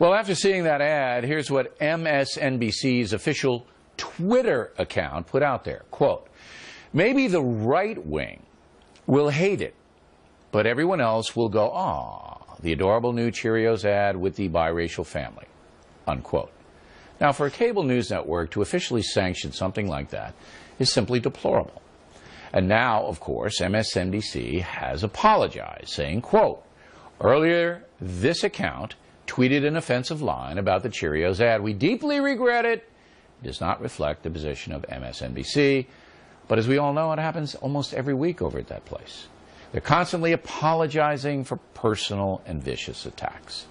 Well, after seeing that ad, here's what MSNBC's official Twitter account put out there. Quote, maybe the right wing will hate it, but everyone else will go, "Aw, the adorable new Cheerios ad with the biracial family," unquote. Now, for a cable news network to officially sanction something like that is simply deplorable. And now, of course, MSNBC has apologized, saying, quote, earlier this account tweeted an offensive line about the Cheerios ad. We deeply regret it. It does not reflect the position of MSNBC. But as we all know, it happens almost every week over at that place. They're constantly apologizing for personal and vicious attacks.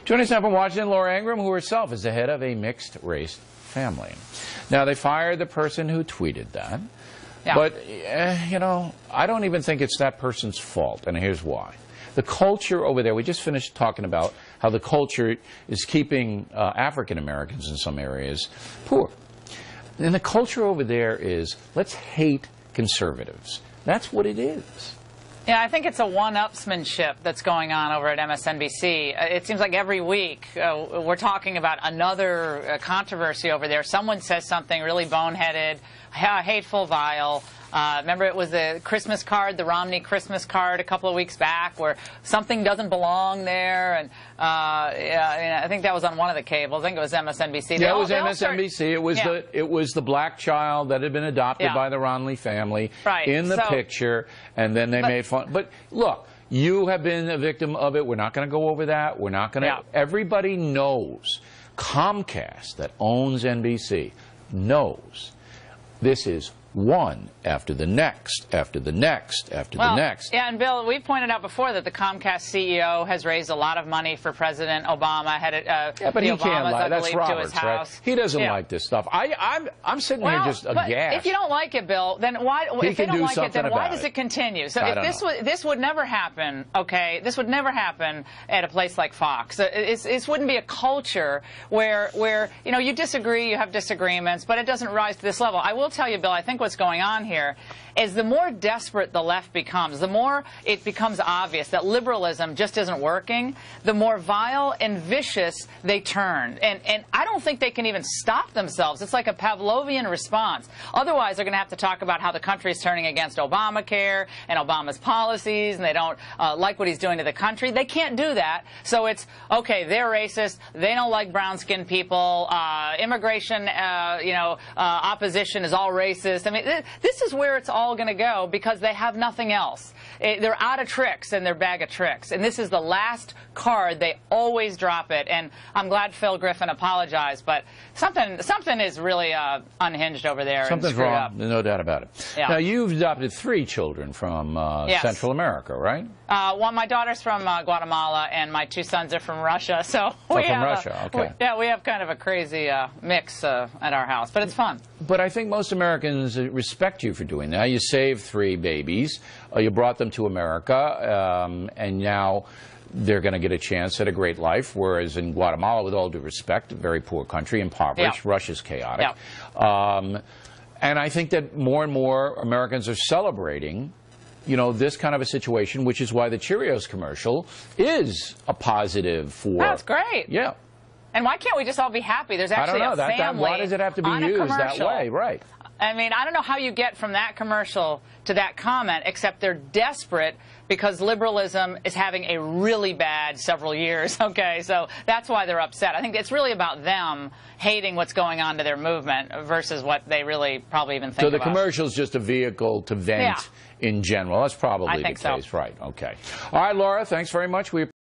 Joining us now from Washington, Laura Ingraham, who herself is the head of a mixed-race family. Now, they fired the person who tweeted that. Yeah. But, you know, I don't even think it's that person's fault, and here's why. The culture over there, we just finished talking about how the culture is keeping African Americans in some areas poor. And the culture over there is, let's hate conservatives. That's what it is. Yeah, I think it's a one-upsmanship that's going on over at MSNBC. It seems like every week we're talking about another controversy over there. Someone says something really boneheaded, hateful, vile. Remember, it was the Christmas card, the Romney Christmas card a couple of weeks back, where something doesn't belong there, and I think that was on one of the cables. I think it was MSNBC. Yeah, it was MSNBC. It was the black child that had been adopted by the Romney family in the picture, and then they made fun. But look, you have been a victim of it. We're not going to go over that. We're not going to. Everybody knows. Comcast, that owns NBC, knows this is one after the next, after the next, after the next. Yeah, and Bill, we've pointed out before that the Comcast CEO has raised a lot of money for President Obama. But he can't lie. That's Roberts, right? He doesn't like this stuff. I'm sitting here just aghast. If you don't like it, Bill, then why? If they don't like it, then why does it continue? So if this would never happen, okay? This would never happen at a place like Fox. This wouldn't be a culture where you know, you disagree, you have disagreements, but it doesn't rise to this level. I will tell you, Bill, I think what's going on here is the more desperate the left becomes, the more it becomes obvious that liberalism just isn't working, the more vile and vicious they turn. And I don't think they can even stop themselves. It's like a Pavlovian response. Otherwise, they're going to have to talk about how the country is turning against Obamacare and Obama's policies, and they don't like what he's doing to the country. They can't do that. So it's, okay, they're racist, they don't like brown-skinned people, immigration, opposition is all racist. I mean, this is where it's all going to go because they have nothing else. They're out of tricks in their bag of tricks. And this is the last card. They always drop it. And I'm glad Phil Griffin apologized. But something is really unhinged over there. Something's wrong. No doubt about it. Yeah. Now, you've adopted 3 children from Central America, right? My daughter's from Guatemala, and my 2 sons are from Russia. So from Russia, okay. We have kind of a crazy mix at our house. But it's fun. But I think most Americans respect you for doing that. You saved 3 babies. You brought them to America, and now they're going to get a chance at a great life, whereas in Guatemala, with all due respect, a very poor country, impoverished, Russia's chaotic. And I think that more and more Americans are celebrating, you know, this kind of a situation, which is why the Cheerios commercial is a positive for... That's great. Yeah. And why can't we just all be happy? There's actually a family. Why does it have to be used that way? Right. I mean, I don't know how you get from that commercial to that comment, except they're desperate because liberalism is having a really bad several years, okay? So that's why they're upset. I think it's really about them hating what's going on to their movement versus what they really probably even think about. So the commercial's just a vehicle to vent in general. That's probably the case, right? Okay. All right, Laura, thanks very much.